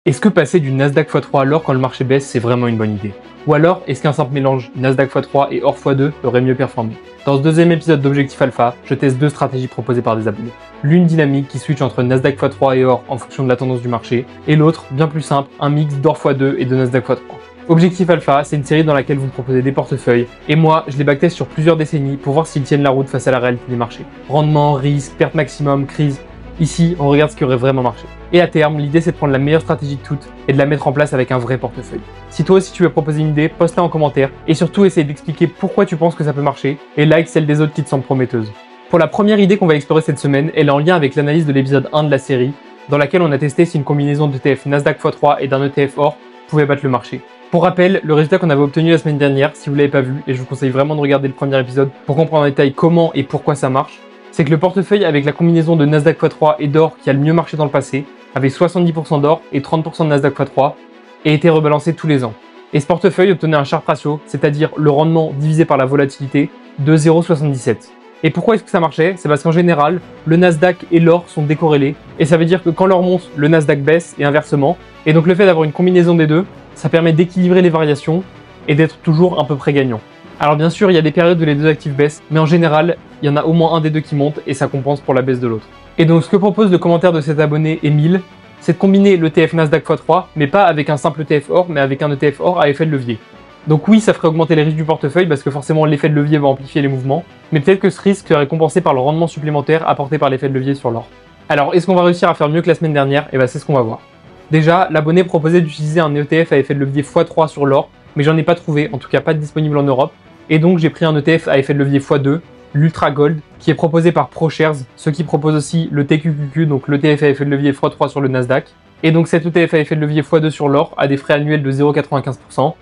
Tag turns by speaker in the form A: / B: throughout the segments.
A: Est-ce que passer du Nasdaq x3 à l'or quand le marché baisse, c'est vraiment une bonne idée? Ou alors, est-ce qu'un simple mélange Nasdaq x3 et or x2 aurait mieux performé? Dans ce deuxième épisode d'Objectif Alpha, je teste deux stratégies proposées par des abonnés. L'une dynamique qui switch entre Nasdaq x3 et or en fonction de la tendance du marché, et l'autre, bien plus simple, un mix d'or x2 et de Nasdaq x3. Objectif Alpha, c'est une série dans laquelle vous me proposez des portefeuilles, et moi, je les backteste sur plusieurs décennies pour voir s'ils tiennent la route face à la réalité des marchés. Rendement, risque, perte maximum, crise. Ici, on regarde ce qui aurait vraiment marché. Et à terme, l'idée c'est de prendre la meilleure stratégie de toutes et de la mettre en place avec un vrai portefeuille. Si toi aussi tu veux proposer une idée, poste-la en commentaire et surtout essaye d'expliquer pourquoi tu penses que ça peut marcher et like celle des autres qui te semblent prometteuses. Pour la première idée qu'on va explorer cette semaine, elle est en lien avec l'analyse de l'épisode 1 de la série, dans laquelle on a testé si une combinaison d'ETF Nasdaq x3 et d'un ETF or pouvait battre le marché. Pour rappel, le résultat qu'on avait obtenu la semaine dernière, si vous ne l'avez pas vu, et je vous conseille vraiment de regarder le premier épisode pour comprendre en détail comment et pourquoi ça marche, c'est que le portefeuille avec la combinaison de Nasdaq x3 et d'or qui a le mieux marché dans le passé avait 70% d'or et 30% de Nasdaq x3 et était rebalancé tous les ans. Et ce portefeuille obtenait un Sharpe ratio, c'est-à-dire le rendement divisé par la volatilité, de 0,77. Et pourquoi est-ce que ça marchait? C'est parce qu'en général, le Nasdaq et l'or sont décorrélés, et ça veut dire que quand l'or monte, le Nasdaq baisse et inversement. Et donc le fait d'avoir une combinaison des deux, ça permet d'équilibrer les variations et d'être toujours à peu près gagnant. Alors bien sûr, il y a des périodes où les deux actifs baissent, mais en général, il y en a au moins un des deux qui monte et ça compense pour la baisse de l'autre. Et donc ce que propose le commentaire de cet abonné Emile, c'est de combiner l'ETF Nasdaq x3, mais pas avec un simple ETF or, mais avec un ETF or à effet de levier. Donc oui, ça ferait augmenter les risques du portefeuille parce que forcément l'effet de levier va amplifier les mouvements, mais peut-être que ce risque serait compensé par le rendement supplémentaire apporté par l'effet de levier sur l'or. Alors est-ce qu'on va réussir à faire mieux que la semaine dernière? Et bien c'est ce qu'on va voir. Déjà, l'abonné proposait d'utiliser un ETF à effet de levier x3 sur l'or, mais j'en ai pas trouvé, en tout cas pas disponible en Europe. Et donc j'ai pris un ETF à effet de levier x2, l'Ultra Gold, qui est proposé par ProShares, ceux qui proposent aussi le TQQQ, donc l'ETF à effet de levier x3 sur le Nasdaq. Et donc cet ETF à effet de levier x2 sur l'or a des frais annuels de 0,95%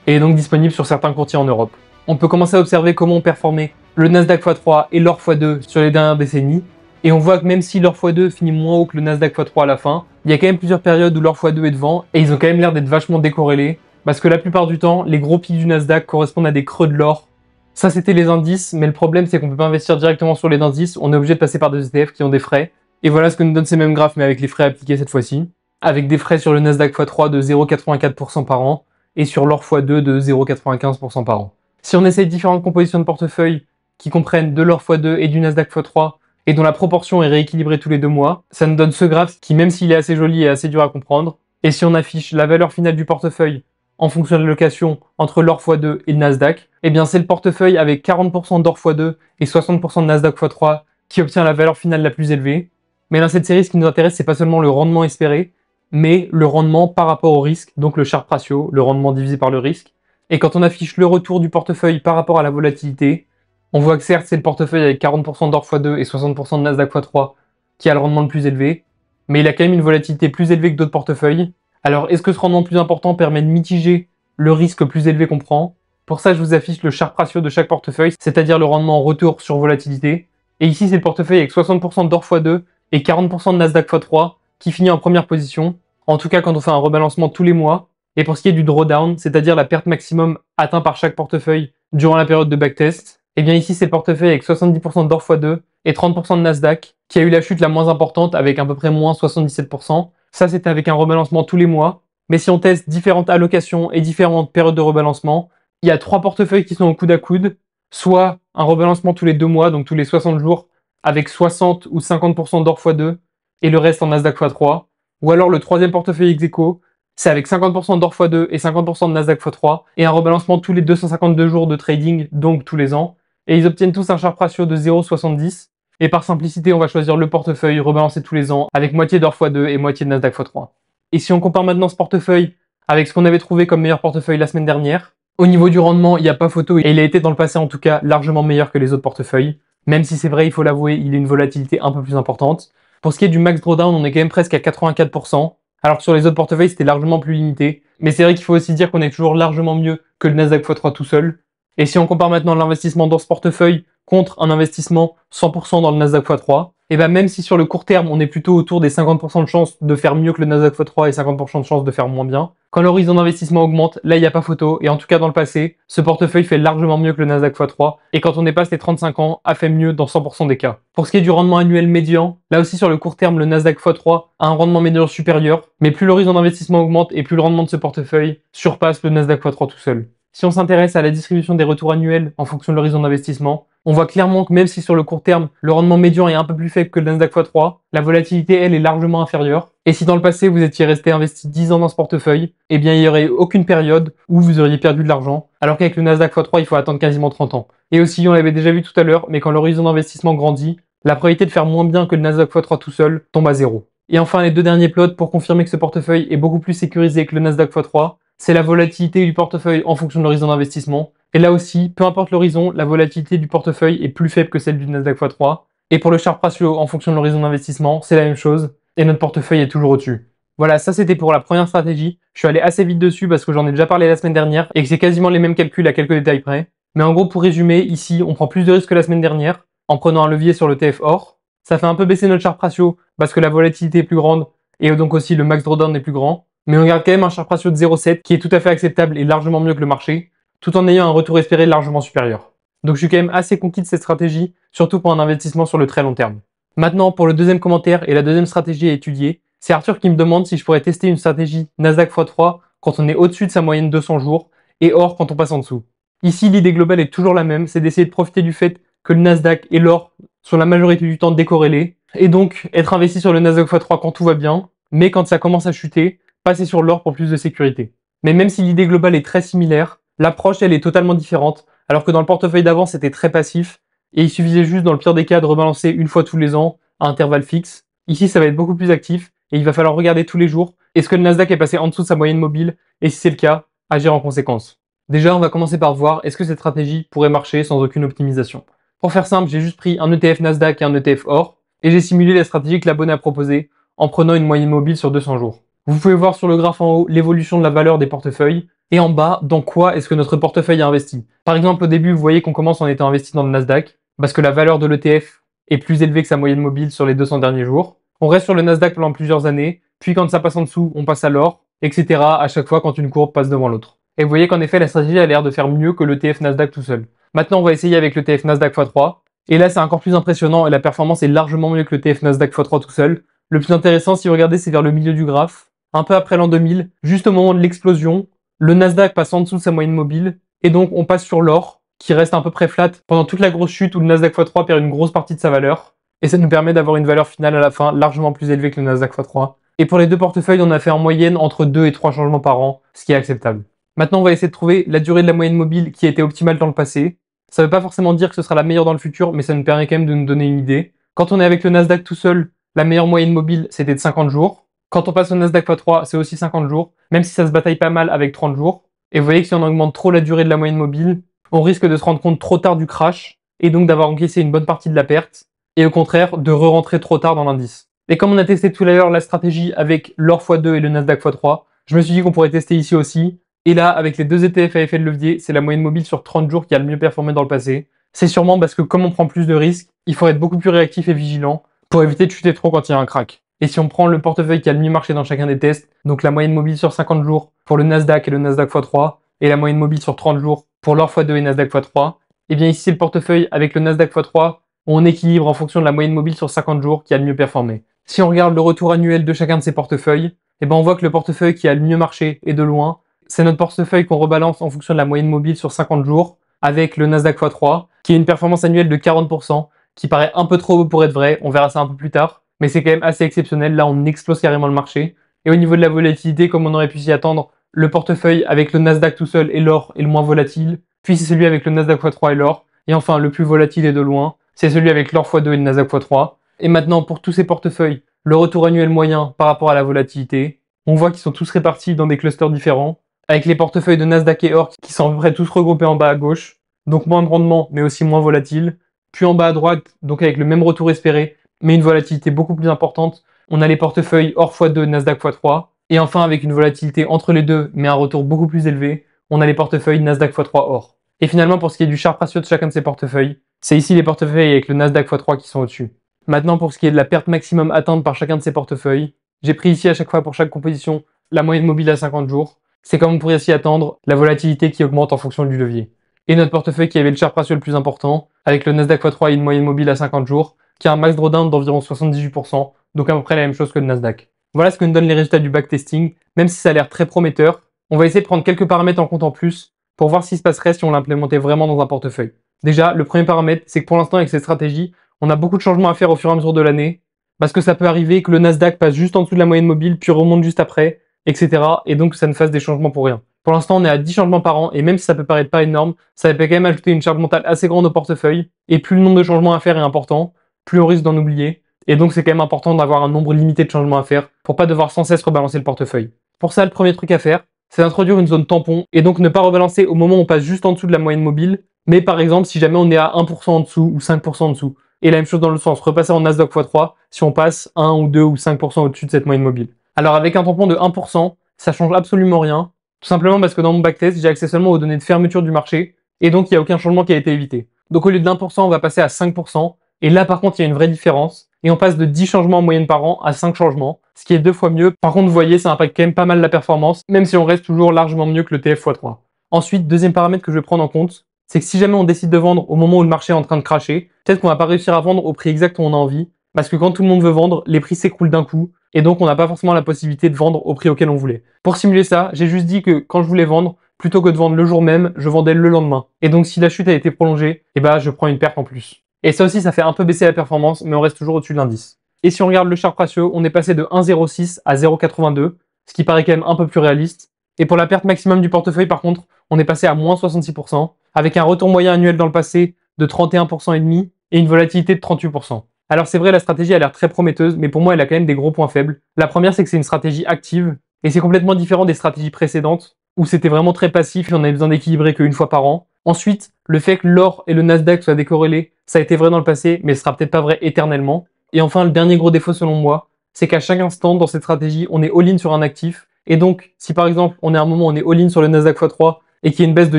A: et est donc disponible sur certains courtiers en Europe. On peut commencer à observer comment ont performé le Nasdaq x3 et l'or x2 sur les dernières décennies. Et on voit que même si l'or x2 finit moins haut que le Nasdaq x3 à la fin, il y a quand même plusieurs périodes où l'or x2 est devant et ils ont quand même l'air d'être vachement décorrélés. Parce que la plupart du temps, les gros pics du Nasdaq correspondent à des creux de l'or. Ça, c'était les indices, mais le problème, c'est qu'on peut pas investir directement sur les indices. On est obligé de passer par des ETF qui ont des frais. Et voilà ce que nous donne ces mêmes graphes, mais avec les frais appliqués cette fois-ci. Avec des frais sur le Nasdaq x3 de 0,84% par an et sur l'or x2 de 0,95% par an. Si on essaye différentes compositions de portefeuille qui comprennent de l'or x2 et du Nasdaq x3 et dont la proportion est rééquilibrée tous les 2 mois, ça nous donne ce graphe qui, même s'il est assez joli, est assez dur à comprendre. Et si on affiche la valeur finale du portefeuille en fonction de l'allocation entre l'or x2 et le Nasdaq, eh bien c'est le portefeuille avec 40% d'or x2 et 60% de Nasdaq x3 qui obtient la valeur finale la plus élevée. Mais dans cette série, ce qui nous intéresse, c'est pas seulement le rendement espéré, mais le rendement par rapport au risque, donc le Sharpe ratio, le rendement divisé par le risque. Et quand on affiche le retour du portefeuille par rapport à la volatilité, on voit que certes c'est le portefeuille avec 40% d'or x2 et 60% de Nasdaq x3 qui a le rendement le plus élevé, mais il a quand même une volatilité plus élevée que d'autres portefeuilles. Alors, est-ce que ce rendement plus important permet de mitiger le risque plus élevé qu'on prend? Pour ça, je vous affiche le Sharpe ratio de chaque portefeuille, c'est-à-dire le rendement en retour sur volatilité. Et ici, c'est le portefeuille avec 60% d'or x2 et 40% de Nasdaq x3 qui finit en première position. En tout cas, quand on fait un rebalancement tous les mois. Et pour ce qui est du drawdown, c'est-à-dire la perte maximum atteinte par chaque portefeuille durant la période de backtest, eh bien ici, c'est le portefeuille avec 70% d'or x2 et 30% de Nasdaq qui a eu la chute la moins importante avec à peu près moins 77%. Ça, c'était avec un rebalancement tous les mois. Mais si on teste différentes allocations et différentes périodes de rebalancement, il y a 3 portefeuilles qui sont au coude à coude, soit un rebalancement tous les 2 mois, donc tous les 60 jours, avec 60 ou 50% d'or x2 et le reste en Nasdaq x3. Ou alors le troisième portefeuille ex aequo, c'est avec 50% d'or x2 et 50% de Nasdaq x3 et un rebalancement tous les 252 jours de trading, donc tous les ans. Et ils obtiennent tous un Sharpe ratio de 0,70. Et par simplicité, on va choisir le portefeuille rebalancé tous les ans avec moitié d'or x2 et moitié de Nasdaq x3. Et si on compare maintenant ce portefeuille avec ce qu'on avait trouvé comme meilleur portefeuille la semaine dernière, au niveau du rendement, il n'y a pas photo et il a été dans le passé en tout cas largement meilleur que les autres portefeuilles. Même si c'est vrai, il faut l'avouer, il a une volatilité un peu plus importante. Pour ce qui est du max drawdown, on est quand même presque à 84%, alors que sur les autres portefeuilles, c'était largement plus limité. Mais c'est vrai qu'il faut aussi dire qu'on est toujours largement mieux que le Nasdaq x3 tout seul. Et si on compare maintenant l'investissement dans ce portefeuille contre un investissement 100% dans le Nasdaq x3, et ben même si sur le court terme, on est plutôt autour des 50% de chances de faire mieux que le Nasdaq x3 et 50% de chances de faire moins bien, quand l'horizon d'investissement augmente, là il n'y a pas photo, et en tout cas dans le passé, ce portefeuille fait largement mieux que le Nasdaq x3, et quand on dépasse les 35 ans, a fait mieux dans 100% des cas. Pour ce qui est du rendement annuel médian, là aussi sur le court terme, le Nasdaq x3 a un rendement médian supérieur, mais plus l'horizon d'investissement augmente et plus le rendement de ce portefeuille surpasse le Nasdaq x3 tout seul. Si on s'intéresse à la distribution des retours annuels en fonction de l'horizon d'investissement, on voit clairement que même si sur le court terme, le rendement médian est un peu plus faible que le Nasdaq x3, la volatilité, elle, est largement inférieure. Et si dans le passé, vous étiez resté investi 10 ans dans ce portefeuille, eh bien, il n'y aurait aucune période où vous auriez perdu de l'argent, alors qu'avec le Nasdaq x3, il faut attendre quasiment 30 ans. Et aussi, on l'avait déjà vu tout à l'heure, mais quand l'horizon d'investissement grandit, la probabilité de faire moins bien que le Nasdaq x3 tout seul tombe à zéro. Et enfin, les deux derniers plots pour confirmer que ce portefeuille est beaucoup plus sécurisé que le Nasdaq x3, c'est la volatilité du portefeuille en fonction de l'horizon d'investissement. Et là aussi, peu importe l'horizon, la volatilité du portefeuille est plus faible que celle du Nasdaq x3. Et pour le Sharpe ratio en fonction de l'horizon d'investissement, c'est la même chose. Et notre portefeuille est toujours au-dessus. Voilà, ça c'était pour la première stratégie. Je suis allé assez vite dessus parce que j'en ai déjà parlé la semaine dernière et que c'est quasiment les mêmes calculs à quelques détails près. Mais en gros, pour résumer, ici, on prend plus de risques que la semaine dernière en prenant un levier sur le TF or. Ça fait un peu baisser notre Sharpe ratio parce que la volatilité est plus grande et donc aussi le max drawdown est plus grand. Mais on garde quand même un Sharpe ratio de 0,7 qui est tout à fait acceptable et largement mieux que le marché, tout en ayant un retour espéré largement supérieur. Donc je suis quand même assez conquis de cette stratégie, surtout pour un investissement sur le très long terme. Maintenant, pour le deuxième commentaire et la deuxième stratégie à étudier, c'est Arthur qui me demande si je pourrais tester une stratégie Nasdaq x3 quand on est au-dessus de sa moyenne 200 jours et or quand on passe en dessous. Ici, l'idée globale est toujours la même, c'est d'essayer de profiter du fait que le Nasdaq et l'or sont la majorité du temps décorrélés, et donc être investi sur le Nasdaq x3 quand tout va bien, mais quand ça commence à chuter, passer sur l'or pour plus de sécurité. Mais même si l'idée globale est très similaire, l'approche elle est totalement différente, alors que dans le portefeuille d'avant c'était très passif, et il suffisait juste dans le pire des cas de rebalancer une fois tous les ans à intervalle fixe. Ici ça va être beaucoup plus actif, et il va falloir regarder tous les jours, est-ce que le Nasdaq est passé en dessous de sa moyenne mobile, et si c'est le cas, agir en conséquence. Déjà on va commencer par voir est-ce que cette stratégie pourrait marcher sans aucune optimisation. Pour faire simple, j'ai juste pris un ETF Nasdaq et un ETF or, et j'ai simulé la stratégie que l'abonné a proposée en prenant une moyenne mobile sur 200 jours. Vous pouvez voir sur le graphe en haut l'évolution de la valeur des portefeuilles et en bas dans quoi est-ce que notre portefeuille a investi. Par exemple, au début, vous voyez qu'on commence en étant investi dans le Nasdaq parce que la valeur de l'ETF est plus élevée que sa moyenne mobile sur les 200 derniers jours. On reste sur le Nasdaq pendant plusieurs années, puis quand ça passe en dessous, on passe à l'or, etc. à chaque fois quand une courbe passe devant l'autre. Et vous voyez qu'en effet, la stratégie a l'air de faire mieux que l'ETF Nasdaq tout seul. Maintenant, on va essayer avec l'ETF Nasdaq x3. Et là, c'est encore plus impressionnant et la performance est largement mieux que l'ETF Nasdaq x3 tout seul. Le plus intéressant, si vous regardez, c'est vers le milieu du graphe. Un peu après l'an 2000, juste au moment de l'explosion, le Nasdaq passe en dessous de sa moyenne mobile, et donc on passe sur l'or, qui reste à peu près flat pendant toute la grosse chute où le Nasdaq x3 perd une grosse partie de sa valeur, et ça nous permet d'avoir une valeur finale à la fin largement plus élevée que le Nasdaq x3. Et pour les deux portefeuilles, on a fait en moyenne entre 2 et 3 changements par an, ce qui est acceptable. Maintenant, on va essayer de trouver la durée de la moyenne mobile qui a été optimale dans le passé. Ça ne veut pas forcément dire que ce sera la meilleure dans le futur, mais ça nous permet quand même de nous donner une idée. Quand on est avec le Nasdaq tout seul, la meilleure moyenne mobile, c'était de 50 jours. Quand on passe au Nasdaq x3, c'est aussi 50 jours, même si ça se bataille pas mal avec 30 jours. Et vous voyez que si on augmente trop la durée de la moyenne mobile, on risque de se rendre compte trop tard du crash, et donc d'avoir encaissé une bonne partie de la perte, et au contraire, de re-rentrer trop tard dans l'indice. Et comme on a testé tout à l'heure la stratégie avec l'or x2 et le Nasdaq x3, je me suis dit qu'on pourrait tester ici aussi. Et là, avec les deux ETF à effet de levier, c'est la moyenne mobile sur 30 jours qui a le mieux performé dans le passé. C'est sûrement parce que comme on prend plus de risques, il faut être beaucoup plus réactif et vigilant pour éviter de chuter trop quand il y a un crack. Et si on prend le portefeuille qui a le mieux marché dans chacun des tests, donc la moyenne mobile sur 50 jours pour le Nasdaq et le Nasdaq x3, et la moyenne mobile sur 30 jours pour l'or x2 et Nasdaq x3, et bien ici c'est le portefeuille avec le Nasdaq x3, où on équilibre en fonction de la moyenne mobile sur 50 jours qui a le mieux performé. Si on regarde le retour annuel de chacun de ces portefeuilles, et ben on voit que le portefeuille qui a le mieux marché et de loin, c'est notre portefeuille qu'on rebalance en fonction de la moyenne mobile sur 50 jours avec le Nasdaq x3, qui a une performance annuelle de 40%, qui paraît un peu trop beau pour être vrai, on verra ça un peu plus tard, mais c'est quand même assez exceptionnel, là on explose carrément le marché. Et au niveau de la volatilité, comme on aurait pu s'y attendre, le portefeuille avec le Nasdaq tout seul et l'or est le moins volatile, puis c'est celui avec le Nasdaq x3 et l'or, et enfin le plus volatile et de loin, c'est celui avec l'or x2 et le Nasdaq x3. Et maintenant pour tous ces portefeuilles, le retour annuel moyen par rapport à la volatilité, on voit qu'ils sont tous répartis dans des clusters différents, avec les portefeuilles de Nasdaq et or qui sont à peu près tous regroupés en bas à gauche, donc moins de rendement mais aussi moins volatile, puis en bas à droite, donc avec le même retour espéré, mais une volatilité beaucoup plus importante, on a les portefeuilles or x2, Nasdaq x3, et enfin avec une volatilité entre les deux, mais un retour beaucoup plus élevé, on a les portefeuilles Nasdaq x3 or. Et finalement, pour ce qui est du Sharpe ratio de chacun de ces portefeuilles, c'est ici les portefeuilles avec le Nasdaq x3 qui sont au-dessus. Maintenant, pour ce qui est de la perte maximum atteinte par chacun de ces portefeuilles, j'ai pris ici à chaque fois pour chaque composition la moyenne mobile à 50 jours. C'est comme on pourrait s'y attendre, la volatilité qui augmente en fonction du levier. Et notre portefeuille qui avait le Sharpe ratio le plus important, avec le Nasdaq x3 et une moyenne mobile à 50 jours, qui a un max drawdown d'environ 78%, donc à peu près la même chose que le Nasdaq. Voilà ce que nous donnent les résultats du backtesting, même si ça a l'air très prometteur. On va essayer de prendre quelques paramètres en compte en plus pour voir ce qui se passerait si on l'implémentait vraiment dans un portefeuille. Déjà, le premier paramètre, c'est que pour l'instant avec cette stratégie, on a beaucoup de changements à faire au fur et à mesure de l'année, parce que ça peut arriver que le Nasdaq passe juste en dessous de la moyenne mobile, puis remonte juste après, etc. Et donc ça ne fasse des changements pour rien. Pour l'instant, on est à 10 changements par an, et même si ça peut paraître pas énorme, ça peut quand même ajouter une charge mentale assez grande au portefeuille, et plus le nombre de changements à faire est important, plus on risque d'en oublier, et donc c'est quand même important d'avoir un nombre limité de changements à faire, pour pas devoir sans cesse rebalancer le portefeuille. Pour ça, le premier truc à faire, c'est d'introduire une zone tampon, et donc ne pas rebalancer au moment où on passe juste en dessous de la moyenne mobile, mais par exemple si jamais on est à 1% en dessous, ou 5% en dessous. Et la même chose dans le sens, repasser en Nasdaq x3 si on passe 1 ou 2 ou 5% au-dessus de cette moyenne mobile. Alors avec un tampon de 1%, ça change absolument rien, tout simplement parce que dans mon backtest, j'ai accès seulement aux données de fermeture du marché, et donc il n'y a aucun changement qui a été évité. Donc au lieu de 1%, on va passer à 5%, et là par contre il y a une vraie différence, et on passe de 10 changements en moyenne par an à 5 changements, ce qui est 2 fois mieux. Par contre vous voyez, ça impacte quand même pas mal la performance, même si on reste toujours largement mieux que le TF x3. Ensuite, deuxième paramètre que je vais prendre en compte, c'est que si jamais on décide de vendre au moment où le marché est en train de cracher, peut-être qu'on va pas réussir à vendre au prix exact où on a envie, parce que quand tout le monde veut vendre, les prix s'écroulent d'un coup, et donc on n'a pas forcément la possibilité de vendre au prix auquel on voulait. Pour simuler ça, j'ai juste dit que quand je voulais vendre, plutôt que de vendre le jour même, je vendais le lendemain. Et donc si la chute a été prolongée, je prends une perte en plus. Et ça aussi, ça fait un peu baisser la performance, mais on reste toujours au-dessus de l'indice. Et si on regarde le Sharpe ratio, on est passé de 1,06 à 0,82, ce qui paraît quand même un peu plus réaliste. Et pour la perte maximum du portefeuille, par contre, on est passé à moins 66%, avec un retour moyen annuel dans le passé de 31,5% et une volatilité de 38%. Alors c'est vrai, la stratégie a l'air très prometteuse, mais pour moi, elle a quand même des gros points faibles. La première, c'est que c'est une stratégie active, et c'est complètement différent des stratégies précédentes, où c'était vraiment très passif et on avait besoin d'équilibrer qu'une fois par an. Ensuite, le fait que l'or et le Nasdaq soient décorrélés, ça a été vrai dans le passé, mais ce sera peut-être pas vrai éternellement. Et enfin, le dernier gros défaut selon moi, c'est qu'à chaque instant dans cette stratégie, on est all-in sur un actif. Et donc, si par exemple, on est à un moment où on est all-in sur le Nasdaq x3 et qu'il y a une baisse de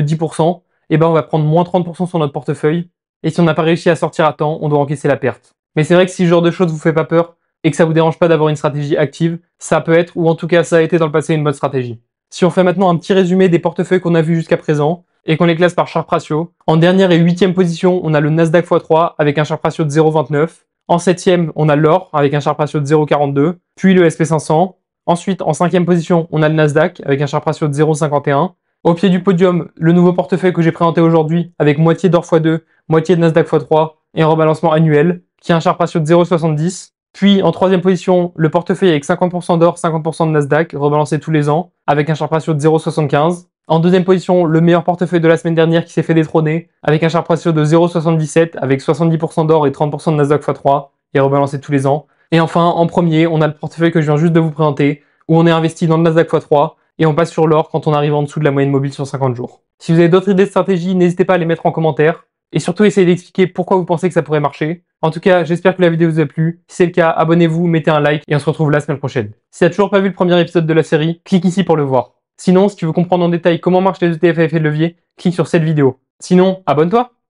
A: 10%, on va prendre moins 30% sur notre portefeuille. Et si on n'a pas réussi à sortir à temps, on doit encaisser la perte. Mais c'est vrai que si ce genre de choses vous fait pas peur et que ça vous dérange pas d'avoir une stratégie active, ça peut être, ou en tout cas ça a été dans le passé, une bonne stratégie. Si on fait maintenant un petit résumé des portefeuilles qu'on a vus jusqu'à présent et qu'on les classe par Sharpe ratio, en dernière et 8e position, on a le Nasdaq x3 avec un Sharpe ratio de 0,29. En 7e, on a l'or avec un Sharpe ratio de 0,42, puis le SP500. Ensuite, en 5e position, on a le Nasdaq avec un Sharpe ratio de 0,51. Au pied du podium, le nouveau portefeuille que j'ai présenté aujourd'hui avec moitié d'or x2, moitié de Nasdaq x3 et un rebalancement annuel qui a un Sharpe ratio de 0,70. Puis en 3e position, le portefeuille avec 50% d'or, 50% de Nasdaq, rebalancé tous les ans, avec un Sharpe ratio de 0,75. En 2e position, le meilleur portefeuille de la semaine dernière qui s'est fait détrôner, avec un Sharpe ratio de 0,77, avec 70% d'or et 30% de Nasdaq x3, et rebalancé tous les ans. Et enfin, en premier, on a le portefeuille que je viens juste de vous présenter, où on est investi dans le Nasdaq x3, et on passe sur l'or quand on arrive en dessous de la moyenne mobile sur 50 jours. Si vous avez d'autres idées de stratégie, n'hésitez pas à les mettre en commentaire. Et surtout, essayez d'expliquer pourquoi vous pensez que ça pourrait marcher. En tout cas, j'espère que la vidéo vous a plu. Si c'est le cas, abonnez-vous, mettez un like et on se retrouve la semaine prochaine. Si tu n'as toujours pas vu le premier épisode de la série, clique ici pour le voir. Sinon, si tu veux comprendre en détail comment marchent les ETF à effet de levier, clique sur cette vidéo. Sinon, abonne-toi!